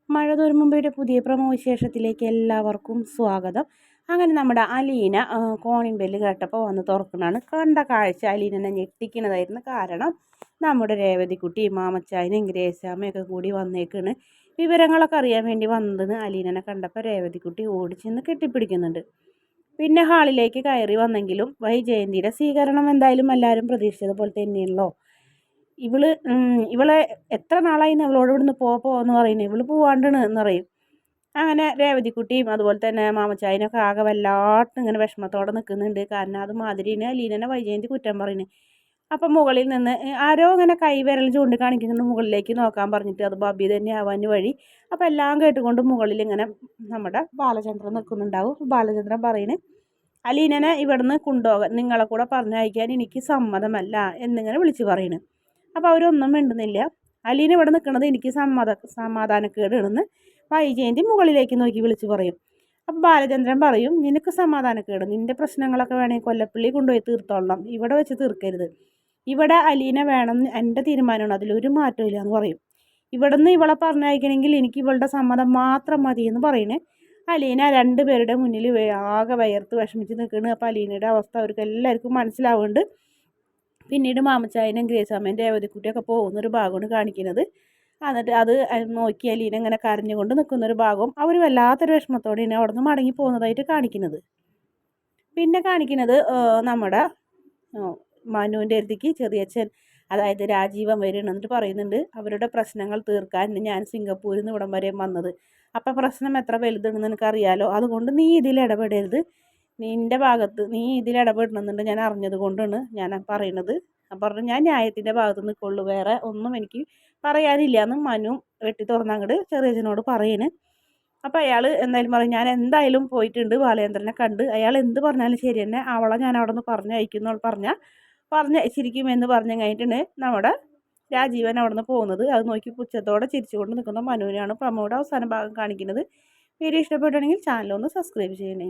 മഴ തോരുമുമ്പയുടെ പുതിയ പ്രമോ വിശേഷത്തിലേക്ക് എല്ലാവർക്കും സ്വാഗതം. അങ്ങനെ നമ്മുടെ അലീന കോണിംഗ് ബെല്ല് കേട്ടപ്പോൾ വന്ന് തുറക്കണതാണ്. കണ്ട കാഴ്ച അലീനനെ ഞെട്ടിക്കണതായിരുന്നു. കാരണം നമ്മുടെ രേവതിക്കുട്ടി മാമച്ചായനും ഗ്രേസാമ്മയൊക്കെ കൂടി വന്നേക്കാണ്. വിവരങ്ങളൊക്കെ അറിയാൻ വേണ്ടി വന്നതെന്ന് അലീനനെ കണ്ടപ്പോൾ രേവതിക്കുട്ടി ഓടിച്ചെന്ന് കെട്ടിപ്പിടിക്കുന്നുണ്ട്. പിന്നെ ഹാളിലേക്ക് കയറി വന്നെങ്കിലും വൈജയന്തിയുടെ സ്വീകരണം എന്തായാലും എല്ലാവരും പ്രതീക്ഷിച്ചതുപോലെ തന്നെയാണല്ലോ. ഇവളെ എത്ര നാളായിന്ന് ഇവളോട് ഇവിടുന്ന് പോവാന്ന് പറയുന്നത്, ഇവള് പോവാണ്ടാണ് എന്ന് പറയും. അങ്ങനെ രേവതിക്കുട്ടിയും അതുപോലെ തന്നെ മാമച്ചായനൊക്കെ ആകെ വല്ലാട്ട് ഇങ്ങനെ വിഷമത്തോടെ നിൽക്കുന്നുണ്ട്. കാരണം അത് മാതിരിന് അലീനനെ വൈജയന്തി കുറ്റം പറയുന്നത്. അപ്പം മുകളിൽ നിന്ന് ആരോ ഇങ്ങനെ കൈവിരൽ ചൂണ്ടിക്കാണിക്കുന്നുണ്ട് മുകളിലേക്ക് നോക്കാൻ പറഞ്ഞിട്ട്. അത് ബബി തന്നെ ആവാൻ വഴി. അപ്പം എല്ലാം കേട്ടുകൊണ്ട് മുകളിൽ ഇങ്ങനെ നമ്മുടെ ബാലചന്ദ്രൻ നിൽക്കുന്നുണ്ടാവും. ബാലചന്ദ്രൻ പറയുന്നത്, അലീനനെ ഇവിടുന്ന് കൊണ്ടുപോകാൻ നിങ്ങളെ കൂടെ പറഞ്ഞയക്കാൻ എനിക്ക് സമ്മതമല്ല എന്നിങ്ങനെ വിളിച്ച് പറയുന്നു. അപ്പോൾ അവരൊന്നും മിണ്ടുന്നില്ല. അലീന ഇവിടെ നിൽക്കുന്നത് എനിക്ക് സമാധാനക്കേടാണെന്ന് വൈജയന്തി മുകളിലേക്ക് നോക്കി വിളിച്ച് പറയും. അപ്പോൾ ബാലചന്ദ്രൻ പറയും, നിനക്ക് സമാധാനക്കേട്, നിൻ്റെ പ്രശ്നങ്ങളൊക്കെ വേണമെങ്കിൽ കൊല്ലപ്പള്ളി കൊണ്ടുപോയി തീർത്തോളണം, ഇവിടെ വെച്ച് തീർക്കരുത്. ഇവിടെ അലീന വേണം, എൻ്റെ തീരുമാനമാണ്, അതിലൊരു മാറ്റമില്ല എന്ന് പറയും. ഇവിടുന്ന് ഇവളെ പറഞ്ഞയക്കണമെങ്കിൽ എനിക്ക് ഇവളുടെ സമ്മതം മാത്രം മതി എന്ന് പറയുന്നത്. അലീന രണ്ടുപേരുടെ മുന്നിൽ ആകെ വയർത്ത് വിഷമിച്ച് നിൽക്കുന്നു. അപ്പോൾ അലീനയുടെ അവസ്ഥ അവർക്ക് എല്ലാവർക്കും മനസ്സിലാവുന്നുണ്ട്. പിന്നീട് മാമച്ചായനും ഗ്രേസാമ്മയും രേവതിക്കുട്ടിയൊക്കെ പോകുന്നൊരു ഭാഗമാണ് കാണിക്കുന്നത്. എന്നിട്ട് അത് നോക്കി അലീന ഇങ്ങനെ കരഞ്ഞുകൊണ്ട് നിൽക്കുന്നൊരു ഭാഗവും അവർ വല്ലാത്തൊരു വിഷമത്തോടെയാണ് അവിടെ നിന്ന് മടങ്ങി പോകുന്നതായിട്ട് കാണിക്കുന്നത്. പിന്നെ കാണിക്കുന്നത് നമ്മുടെ മനുവിൻ്റെ അടുത്തേക്ക് ചെറിയച്ഛൻ, അതായത് രാജീവൻ വരണം എന്നിട്ട് പറയുന്നുണ്ട്, അവരുടെ പ്രശ്നങ്ങൾ തീർക്കാൻ ഞാൻ സിംഗപ്പൂരിൽ നിന്ന് ഇവിടം വരെ വന്നത്. അപ്പം പ്രശ്നം എത്ര വലുതാണെന്ന് എനിക്കറിയാലോ, അതുകൊണ്ട് നീ ഇതിൽ ഇടപെടരുത്, നിൻ്റെ ഭാഗത്ത് നീ ഇതിൽ ഇടപെടണമെന്നുണ്ട്, ഞാൻ അറിഞ്ഞത് കൊണ്ടാണ് ഞാൻ പറയണത്. പറഞ്ഞു, ഞാൻ ന്യായത്തിൻ്റെ ഭാഗത്ത് നിൽക്കുള്ളൂ, വേറെ ഒന്നും എനിക്ക് പറയാനില്ല എന്ന് മനു വെട്ടി തുറന്നങ്ങോട്ട് ചെറിയച്ഛനോട് പറയുന്നു. അപ്പോൾ അയാൾ എന്തായാലും പറയും, ഞാൻ എന്തായാലും പോയിട്ടുണ്ട് ബാലചന്ദ്രനെ കണ്ട്, അയാൾ എന്ത് പറഞ്ഞാലും ശരി തന്നെ, അവളെ ഞാൻ അവിടെ നിന്ന് പറഞ്ഞയക്കുന്നു പറഞ്ഞയച്ചിരിക്കുമെന്ന് പറഞ്ഞു കഴിഞ്ഞിട്ടുണ്ട് നമ്മുടെ രാജീവൻ അവിടെ നിന്ന് പോകുന്നത്. അത് നോക്കി പുച്ഛത്തോടെ ചിരിച്ചുകൊണ്ട് നിൽക്കുന്ന മനുവിനാണ് പ്രമോയുടെ അവസാന ഭാഗം കാണിക്കുന്നത്. വീഡിയോ ഇഷ്ടപ്പെട്ടുണ്ടെങ്കിൽ ചാനലൊന്ന് സബ്സ്ക്രൈബ് ചെയ്യണേ.